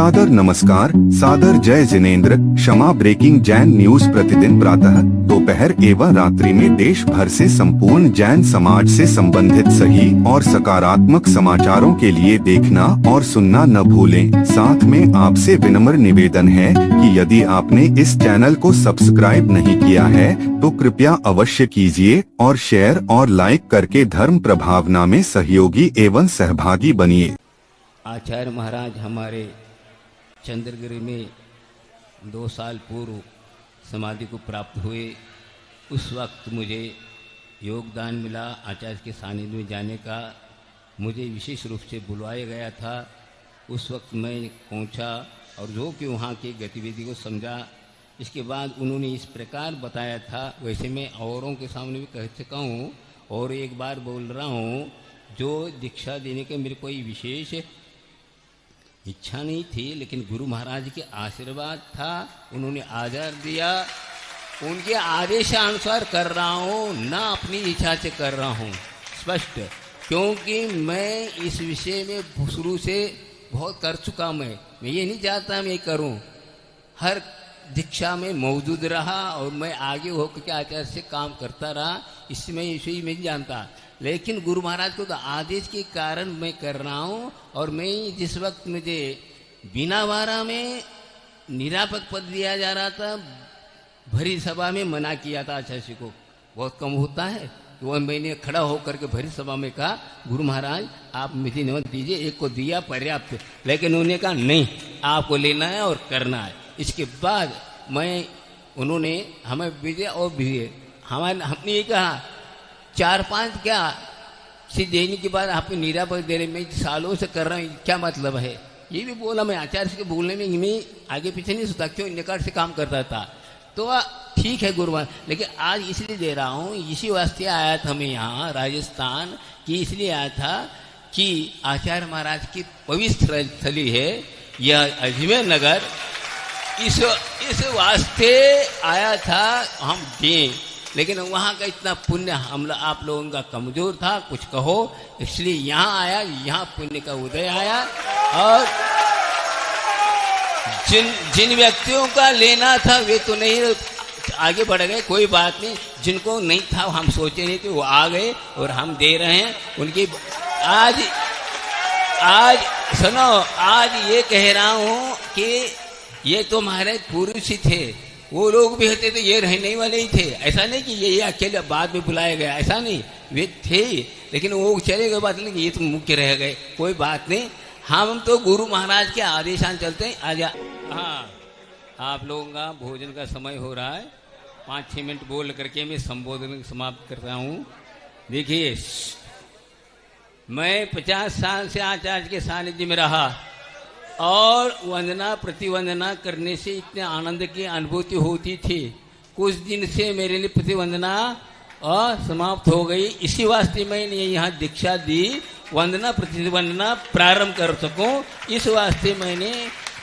सादर नमस्कार, सादर जय जिनेंद्र। क्षमा ब्रेकिंग जैन न्यूज प्रतिदिन प्रातः, दोपहर एवं रात्रि में देश भर से संपूर्ण जैन समाज से संबंधित सही और सकारात्मक समाचारों के लिए देखना और सुनना न भूलें। साथ में आपसे विनम्र निवेदन है कि यदि आपने इस चैनल को सब्सक्राइब नहीं किया है तो कृपया अवश्य कीजिए और शेयर और लाइक करके धर्म प्रभावना में सहयोगी एवं सहभागी बनिए। आचार्य महाराज हमारे चंद्रगिरी में 2 साल पूर्व समाधि को प्राप्त हुए। उस वक्त मुझे योगदान मिला आचार्य के सानिध्य में जाने का। मुझे विशेष रूप से बुलवाया गया था। उस वक्त मैं पहुंचा और जो कि वहाँ की गतिविधि को समझा। इसके बाद उन्होंने इस प्रकार बताया था, वैसे मैं औरों के सामने भी कह चुका हूँ और एक बार बोल रहा हूँ। जो दीक्षा देने के मेरे कोई विशेष इच्छा नहीं थी, लेकिन गुरु महाराज के आशीर्वाद था। उन्होंने आदर दिया, उनके आदेशानुसार कर रहा हूँ, ना अपनी इच्छा से कर रहा हूँ। स्पष्ट, क्योंकि मैं इस विषय में शुरू से बहुत कर चुका। मैं ये नहीं चाहता मैं करूँ। हर दीक्षा में मौजूद रहा और मैं आगे होकर के आचार्य से काम करता रहा। इसमें इसे ही नहीं जानता, लेकिन गुरु महाराज को तो आदेश के कारण मैं कर रहा हूँ। और मैं जिस वक्त मुझे बिना वारा में निरापक पद दिया जा रहा था, भरी सभा में मना किया था आचार्य को। बहुत कम होता है तो वह मैंने खड़ा होकर के भरी सभा में कहा, गुरु महाराज आप मुझे निमंत्रण दीजिए। एक को दिया पर्याप्त, लेकिन उन्होंने कहा नहीं, आपको लेना है और करना है। इसके बाद उन्होंने हमें भेजे और भेजे। हमने ये कहा 4-5 क्या चीज देने के बाद आपको निरापद दे रहे, मैं सालों से कर रहा हूँ, क्या मतलब है? ये भी बोला। मैं आचार्य के बोलने में मैं आगे पीछे नहीं सोता, क्यों निकट से काम करता था। तो ठीक है गुरु महाराज, लेकिन आज इसलिए दे रहा हूँ, इसी वास्ते आया था मैं यहाँ राजस्थान की। इसलिए आया था कि आचार्य महाराज की पवित्र स्थली है यह अजमेर नगर। इस वास्ते आया था हम दें, लेकिन वहाँ का इतना पुण्य आप लोगों का कमजोर था, कुछ कहो, इसलिए यहाँ आया। यहाँ पुण्य का उदय आया और जिन व्यक्तियों का लेना था वे तो नहीं आगे बढ़ गए, कोई बात नहीं। जिनको नहीं था हम सोचे नहीं थे, वो आ गए और हम दे रहे हैं उनकी। आज सुनो, आज ये कह रहा हूँ कि ये तो हमारे पुरुष ही थे, वो लोग भी होते थे, ये रहने वाले ही थे। ऐसा नहीं कि ये अकेले बाद में बुलाया गया, ऐसा नहीं, वे थे, लेकिन वो चले गए। बात नहीं कि ये तो मुख्य रह गए, कोई बात नहीं। हम तो गुरु महाराज के आदेशान चलते हैं। आजा। हाँ, आप लोगों का भोजन का समय हो रहा है। 5-6 मिनट बोल करके मैं संबोधन समाप्त कर रहा हूँ। देखिए, मैं 50 साल से आचार्य के सानिध्य में रहा और वंदना प्रतिवंदना करने से इतने आनंद की अनुभूति होती थी। कुछ दिन से मेरे लिए प्रतिवंदना समाप्त हो गई। इसी वास्ते मैंने यहाँ दीक्षा दी, वंदना प्रतिवंदना प्रारंभ कर सकूं। इस वास्ते मैंने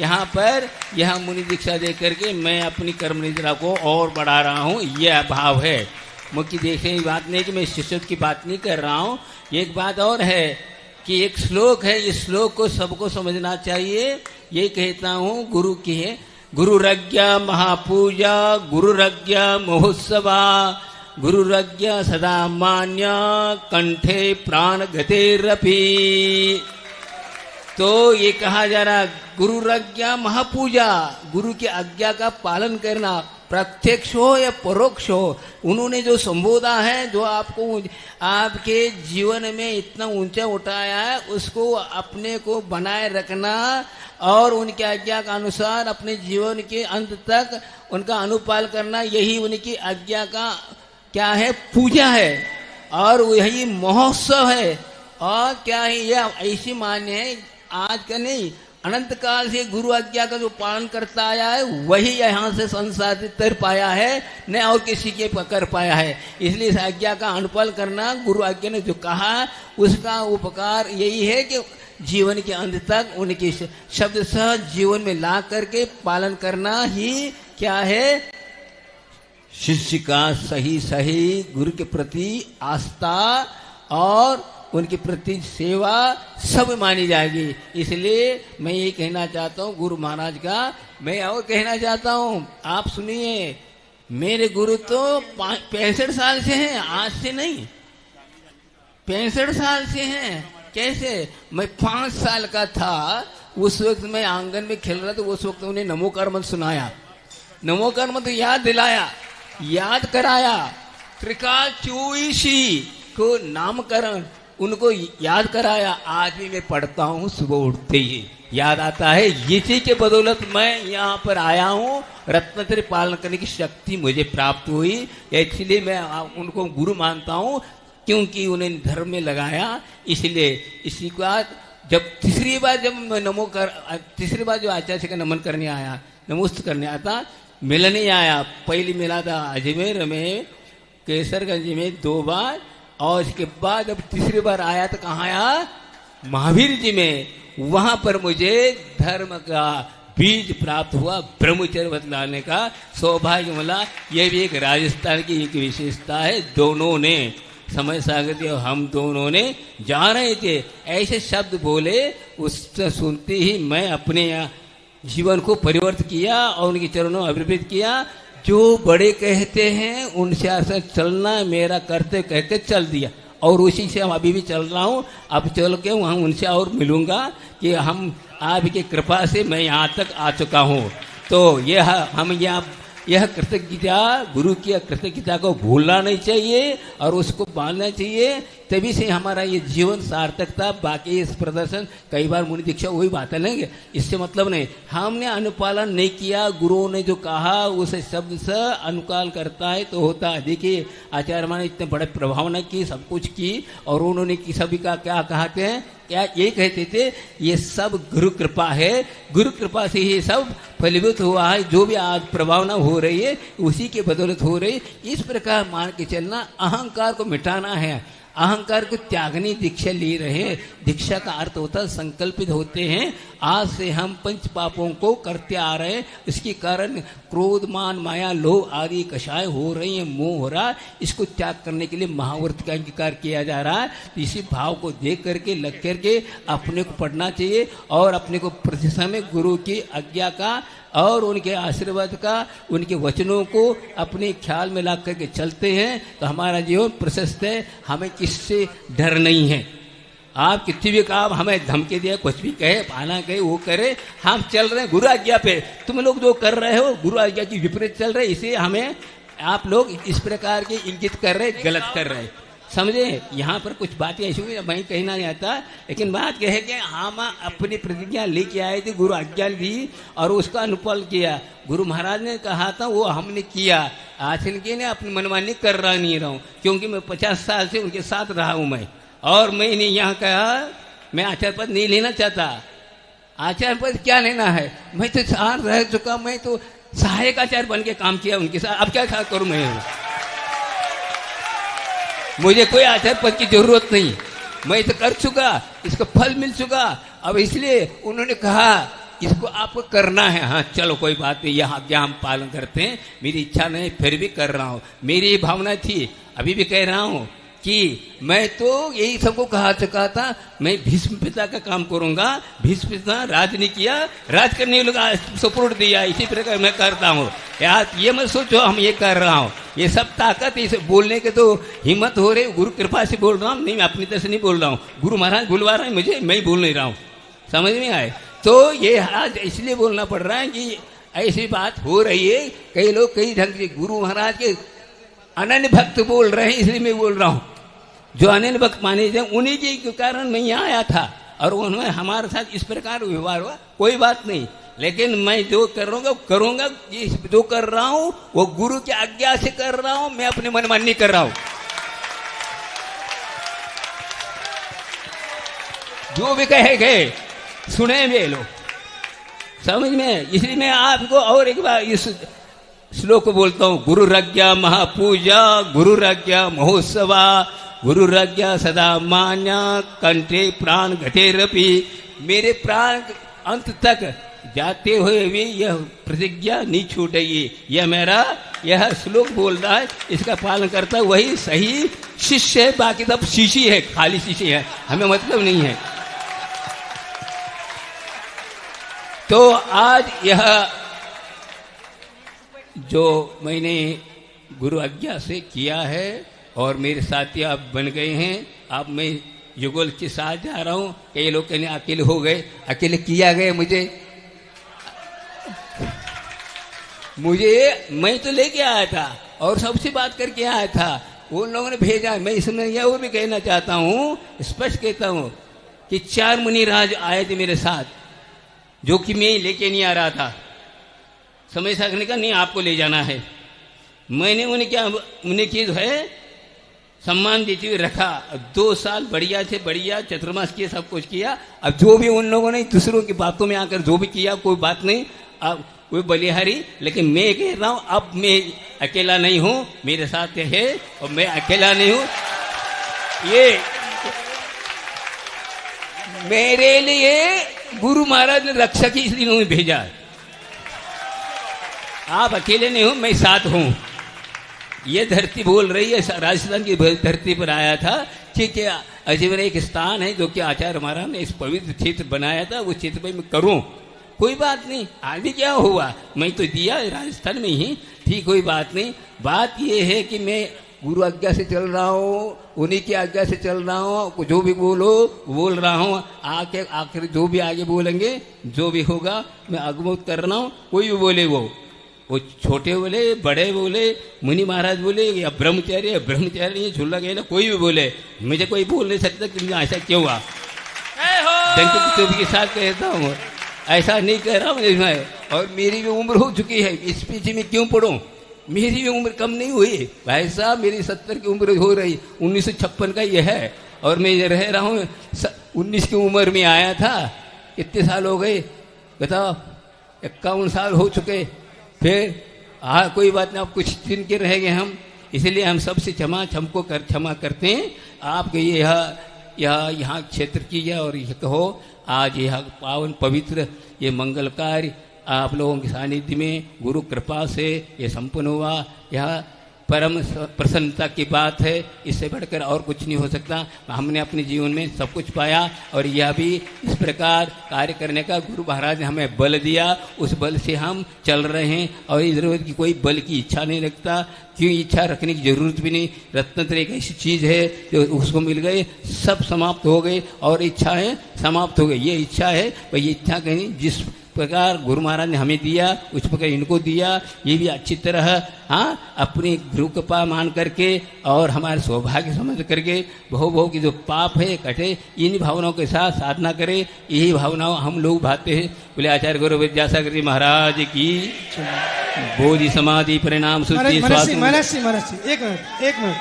यहाँ पर यह मुनि दीक्षा दे करके मैं अपनी कर्म निद्रा को और बढ़ा रहा हूँ। यह भाव है। मुख्य देखने की बात नहीं कि मैं शिष्य की बात नहीं कर रहा हूँ। एक बात और है कि एक श्लोक है, इस श्लोक को सबको समझना चाहिए। ये कहता हूँ गुरु की है, गुरुरज्ञा महापूजा गुरुरज्ञा महोत्सवा गुरुरज्ञा सदा मान्य कंठे प्राण गतेरपि। तो ये कहा जा रहा, गुरुरज्ञा महापूजा, गुरु की आज्ञा का पालन करना, प्रत्यक्ष हो या परोक्ष हो। उन्होंने जो संबोधा है, जो आपको आपके जीवन में इतना ऊंचा उठाया है, उसको अपने को बनाए रखना और उनकी आज्ञा का अनुसार अपने जीवन के अंत तक उनका अनुपालन करना, यही उनकी आज्ञा का क्या है, पूजा है और यही महोत्सव है। और क्या है, यह ऐसी मान्य है, आज का नहीं, अनंत काल से गुरु आज्ञा का जो पालन करता आया है वही यहाँ से संसाधित कर पाया है, न और किसी के कर पाया है। इसलिए इस आज्ञा का अनुपालन करना, गुरु आज्ञा ने जो कहा उसका उपकार यही है कि जीवन के अंत तक उनके शब्द सह जीवन में ला करके पालन करना ही क्या है, शिष्य का सही गुरु के प्रति आस्था और उनकी प्रति सेवा सब मानी जाएगी। इसलिए मैं ये कहना चाहता हूँ गुरु महाराज का, मैं और कहना चाहता हूँ, आप सुनिए, मेरे गुरु तो 65 साल से हैं, आज से नहीं, 65 साल से हैं। कैसे? मैं 5 साल का था, उस वक्त मैं आंगन में खेल रहा था, उस वक्त उन्हें नमोकार मंत्र सुनाया, नमोकार मंत्र याद दिलाया, याद कराया, त्रिकाल चौईसी को नामकरण उनको याद कराया। आज भी मैं पढ़ता हूँ, सुबह उठते ही याद आता है। इसी के बदौलत मैं यहाँ पर आया हूँ, रत्नत्रय पालन करने की शक्ति मुझे प्राप्त हुई। इसलिए मैं उनको गुरु मानता हूँ, क्योंकि उन्हें धर्म में लगाया। इसलिए इसी के बाद जब तीसरी बार जब मैं तीसरी बार जो आचार्य का नमन करने आया, नमोस्त करने आता, मिलने आया। पहली मिला था अजमेर में, केसरगंज में 2 बार, और इसके बाद जब तीसरी बार आया तो कहाँ आया? महावीर जी में। वहां पर मुझे धर्म का बीज प्राप्त हुआ, ब्रह्मचर्य बतलाने का सौभाग्य मिला। यह भी एक राजस्थान की एक विशेषता है। दोनों ने, समय सागर और हम दोनों ने जा रहे थे, ऐसे शब्द बोले, उससे सुनते ही मैं अपने जीवन को परिवर्तित किया और उनके चरणों में अभिवृत किया। जो बड़े कहते हैं उनसे ऐसा चलना मेरा कर्तव्य कहकर चल दिया, और उसी से हम अभी भी चल रहा हूँ। अब चल के वहाँ उनसे और मिलूंगा कि हम आपकी कृपा से मैं यहाँ तक आ चुका हूँ। तो हम यह कृतज्ञता, गुरु की कृतज्ञता को भूलना नहीं चाहिए और उसको पालना चाहिए, तभी से हमारा ये जीवन सार्थकता। बाकी इस प्रदर्शन कई बार मुनि दीक्षा वही बातें लेंगे, इससे मतलब नहीं। हमने अनुपालन नहीं किया, गुरुओं ने जो कहा उस शब्द से अनुकाल करता है तो होता है। देखिए आचार्य माने इतने बड़े प्रभाव ने की, सब कुछ की, और उन्होंने की सभी का क्या कहते हैं, क्या ये कहते थे, ये सब गुरु कृपा है, गुरु कृपा से ही सब फलीभूत हुआ है। जो भी आज प्रभावना हो रही है उसी के बदौलत हो रही। इस प्रकार मान के चलना, अहंकार को मिटाना है, अहंकार को त्यागनी दीक्षा ले रहे। दीक्षा का अर्थ होता है संकल्पित होते हैं। आज से हम 5 पापों को करते आ रहे हैं, इसके कारण क्रोध, मान, माया, लोभ आदि कषाय हो रही है, मोह हो रहा है। इसको त्याग करने के लिए महाव्रत का अंगीकार किया जा रहा है। तो इसी भाव को देख करके, लग करके अपने को पढ़ना चाहिए और अपने को प्रति समय गुरु की आज्ञा का और उनके आशीर्वाद का, उनके वचनों को अपने ख्याल में ला करके चलते हैं तो हमारा जीवन प्रशस्त है। हमें किससे डर नहीं है। आप कितनी भी काम हमें धमकी दिया, कुछ भी कहे, पाना कहे, वो करे, हम चल रहे हैं गुरु आज्ञा पे। तुम लोग जो कर रहे हो गुरु आज्ञा की विपरीत चल रहे, इसे हमें आप लोग इस प्रकार के इंगित कर रहे, गलत कर रहे, समझे। यहाँ पर कुछ बातें ऐसी हुई, मैं कहना नहीं आता, लेकिन बात कह कि हम अपनी प्रतिज्ञा लेके आए थे, गुरु आज्ञा दी और उसका अनुपालन किया। गुरु महाराज ने कहा था वो हमने किया। आज इनके ने अपनी मनमानी कर रहा नहीं रहा हूँ, क्योंकि मैं 50 साल से उनके साथ रहा हूँ मैं, और मैंने यहाँ कहा मैं आचार्य पद नहीं लेना चाहता। आचार्य पद क्या लेना है, मैं तो साथ रह चुका, मैं तो सहायक आचार्य बन के काम किया उनके साथ, अब क्या करूँ मैं। मुझे कोई आचार्य पद की जरूरत नहीं, मैं तो कर चुका, इसका फल मिल चुका। अब इसलिए उन्होंने कहा इसको आपको करना है। हाँ चलो कोई बात नहीं, यह आज्ञा हम पालन करते हैं। मेरी इच्छा नहीं फिर भी कर रहा हूँ, मेरी ये भावना थी, अभी भी कह रहा हूँ कि मैं तो यही सबको कहा चुका था, मैं भीष्म पिता का काम करूंगा। भीष्म पिता राज नहीं किया, राज करने लगा, सपोर्ट दिया, इसी प्रकार मैं करता हूँ। यार ये मत सोचो हम ये कर रहा हूँ, ये सब ताकत, इसे बोलने के तो हिम्मत हो रही, गुरु कृपा से बोल रहा हूँ, नहीं मैं अपनी तरफ से नहीं बोल रहा हूँ। गुरु महाराज बुलवा रहे हैं मुझे, मैं बोल नहीं रहा हूँ, समझ में आए। तो ये आज इसलिए बोलना पड़ रहा है कि ऐसी बात हो रही है। कई लोग कई ढंग से गुरु महाराज के अनन्य भक्त बोल रहे हैं, इसलिए मैं बोल रहा हूँ। जो अनन्य भक्त माने जाए उन्हीं के कारण मैं यहाँ आया था, और उन्होंने हमारे साथ इस प्रकार व्यवहार हुआ, कोई बात नहीं। लेकिन मैं जो करूँगा, जो कर रहा हूँ वो गुरु की आज्ञा से कर रहा हूँ, मैं अपने मनमानी नहीं कर रहा हूँ। जो भी कहे गए सुने वे लोग, समझ में। इसलिए मैं आपको और एक बार इस श्लोक को बोलता हूँ, गुरुराज्ञा महापूजा, गुरुराज्ञा महोत्सवा, गुरुराज्ञा सदा मान्या, कंठे प्राण घटेरपि। मेरे प्राण अंत तक जाते हुए भी यह प्रतिज्ञा नहीं छूटेगी, यह मेरा यह श्लोक बोल रहा है, इसका पालन करता है, वही सही शिष्य है, बाकी सब शीशी है, खाली शीशी है, हमें मतलब नहीं है। तो आज यह जो मैंने गुरु आज्ञा से किया है और मेरे साथी आप बन गए हैं, अब मैं युगल के साथ जा रहा हूं। कई लोग कहने अकेले हो गए, अकेले किया गया मुझे मैं तो लेके आया था और सबसे बात करके आया था, उन लोगों ने भेजा, मैं इसमें यह वो भी कहना चाहता हूँ, स्पष्ट कहता हूँ कि 4 मुनिराज आए थे मेरे साथ, जो कि मैं लेके नहीं आ रहा था। समय सकने का नहीं, आपको ले जाना है। मैंने उन्हें जो है सम्मान देते हुए रखा। 2 साल बढ़िया से बढ़िया चतुर्मास किया, सब कुछ किया। अब जो भी उन लोगों ने दूसरों की बातों में आकर जो भी किया, कोई बात नहीं, अब कोई बलिहारी, लेकिन मैं कह रहा हूं अब मैं अकेला नहीं हूं, मेरे साथ है और मैं अकेला नहीं हूं। ये मेरे लिए गुरु महाराज ने रक्षक ही इसलिए उन्होंने भेजा। आप अकेले नहीं हो, मैं साथ हूं। ये धरती बोल रही है, राजस्थान की धरती पर आया था। ठीक है, अजमेर एक स्थान है जो कि आचार्य महाराज ने इस पवित्र क्षेत्र बनाया था, वो क्षेत्र में मैं करूं, कोई बात नहीं, आगे क्या हुआ, मैं तो दिया राजस्थान में ही, ठीक, कोई बात नहीं। बात ये है कि मैं गुरु आज्ञा से चल रहा हूँ, उन्हीं की आज्ञा से चल रहा हूँ, जो भी बोल रहा हूँ, आखिर जो भी आगे बोलेंगे, जो भी होगा मैं अगमोत कर रहा हूँ। कोई भी बोले, वो छोटे बोले, बड़े बोले, मुनि महाराज बोले या ब्रह्मचारी झूला गया, कोई भी बोले, मुझे कोई बोल नहीं सकता कि ऐसा क्यों हुआ। के साथ कहता हूँ, ऐसा नहीं कह रहा हूँ मैं, और मेरी भी उम्र हो चुकी है, इस पीछे में क्यों पढ़ूं, मेरी भी उम्र कम नहीं हुई भाई साहब, मेरी 70 की उम्र हो रही, 1956 का ये है, और मैं रह रहा हूँ 19 की उम्र में आया था। कितने साल हो गए बताओ, 51 साल हो चुके। फिर कोई बात नहीं, अब कुछ दिन के रह गए हम, इसलिए हम सबसे क्षमा करते हैं। आपके यहाँ क्षेत्र की है, और यह कहो आज यह पावन पवित्र ये मंगल कार्य आप लोगों के सानिध्य में गुरु कृपा से ये संपन्न हुआ, यह परम प्रसन्नता की बात है। इससे बढ़कर और कुछ नहीं हो सकता। हमने अपने जीवन में सब कुछ पाया, और यह भी इस प्रकार कार्य करने का गुरु महाराज ने हमें बल दिया, उस बल से हम चल रहे हैं, और इस जरूरत की कोई बल की इच्छा नहीं रखता। क्यों इच्छा रखने की जरूरत भी नहीं। रत्नत्रय एक ऐसी चीज है जो उसको मिल गए, सब समाप्त हो गए, और इच्छाएं समाप्त हो गई। ये इच्छा है, भाई ये इच्छा कहीं जिस प्रकार गुरु महाराज ने हमें दिया, उस प्रकार इनको दिया। ये भी अच्छी तरह अपनी गुरु कृपा मान करके और हमारे सौभाग्य समझ करके बहु की जो पाप है कटे, इन भावनाओं के साथ साधना करें। यही भावनाओं हम लोग भाते हैं। बोले आचार्य गुरु विद्यासागर जी महाराज की बोधि समाधि परिणाम सूची महाराज जी एक मिनट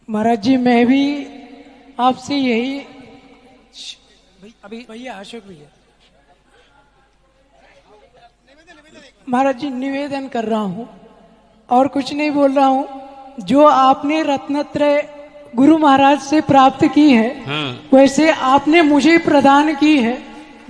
महाराज जी मैं भी आपसे यही अभी भैया अशोक भैया महाराज जी निवेदन कर रहा हूँ, और कुछ नहीं बोल रहा हूँ। जो आपने रत्नत्रय गुरु महाराज से प्राप्त की है, वैसे आपने मुझे प्रदान की है।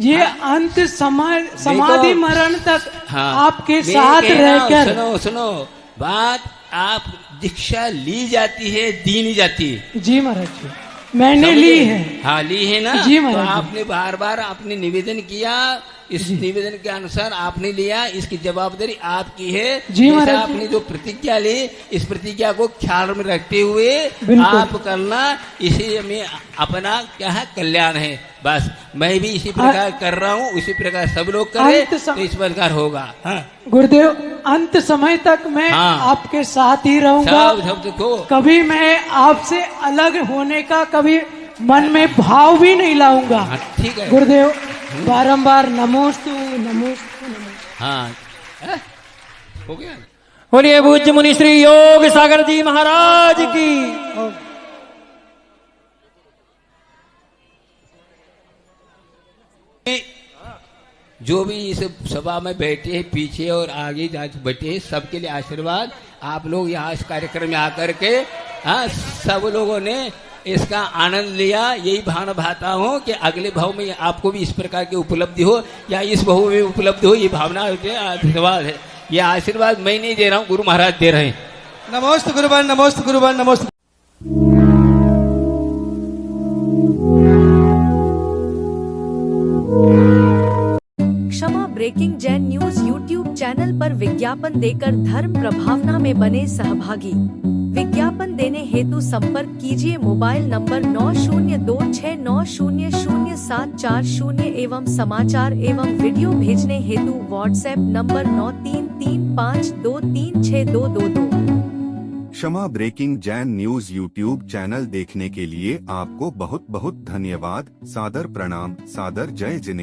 ये अंत समाधि मरण तक आपके साथ रहकर। सुनो बात, आप दीक्षा ली जाती है, दी नहीं जाती। जी महाराज जी, मैंने ली है। हाँ ली है ना जी तो महाराज। आपने बार बार आपने निवेदन किया, इस निवेदन के अनुसार आपने लिया, इसकी जवाबदारी आपकी है। जी महाराज। आपने जो प्रतिज्ञा ली, इस प्रतिज्ञा को ख्याल में रखते हुए आप करना, इसी में अपना क्या है कल्याण है। बस मैं भी इसी प्रकार कर रहा हूँ, उसी प्रकार सब लोग करें तो इस प्रकार होगा। गुरुदेव, अंत समय तक मैं आपके साथ ही रहूंगा। कभी मैं आपसे अलग होने का कभी मन में भाव भी नहीं लाऊंगा। ठीक है गुरुदेव, बारंबार नमोस्तु नमोस्तु नमोस्तु। हाँ हो गया। बोलिए पूज्य मुनि श्री योग सागर जी महाराज की। जो भी इस सभा में बैठे हैं, पीछे और आगे बैठे हैं, सबके लिए आशीर्वाद। आप लोग यहाँ इस कार्यक्रम में आकर के सब लोगों ने इसका आनंद लिया। यही भावना भाता हूँ कि अगले भाव में आपको भी इस प्रकार की उपलब्धि हो या इस भाव में उपलब्धि हो, ये भावना आशीर्वाद है। ये आशीर्वाद मैं नहीं दे रहा हूँ, गुरु महाराज दे रहे हैं। नमोस्तु गुरुवान, नमोस्तु गुरुवान, नमोस्तु। क्षमा breaking Jain news YouTube channel पर विज्ञापन देकर धर्म प्रभावना में बने सहभागी। विज्ञापन देने हेतु संपर्क कीजिए मोबाइल नंबर 9026900740 एवं समाचार एवं वीडियो भेजने हेतु व्हाट्सएप नंबर 9335236222। क्षमा breaking Jain news YouTube channel देखने के लिए आपको बहुत बहुत धन्यवाद। सादर प्रणाम, सादर जय जिनेंद्र।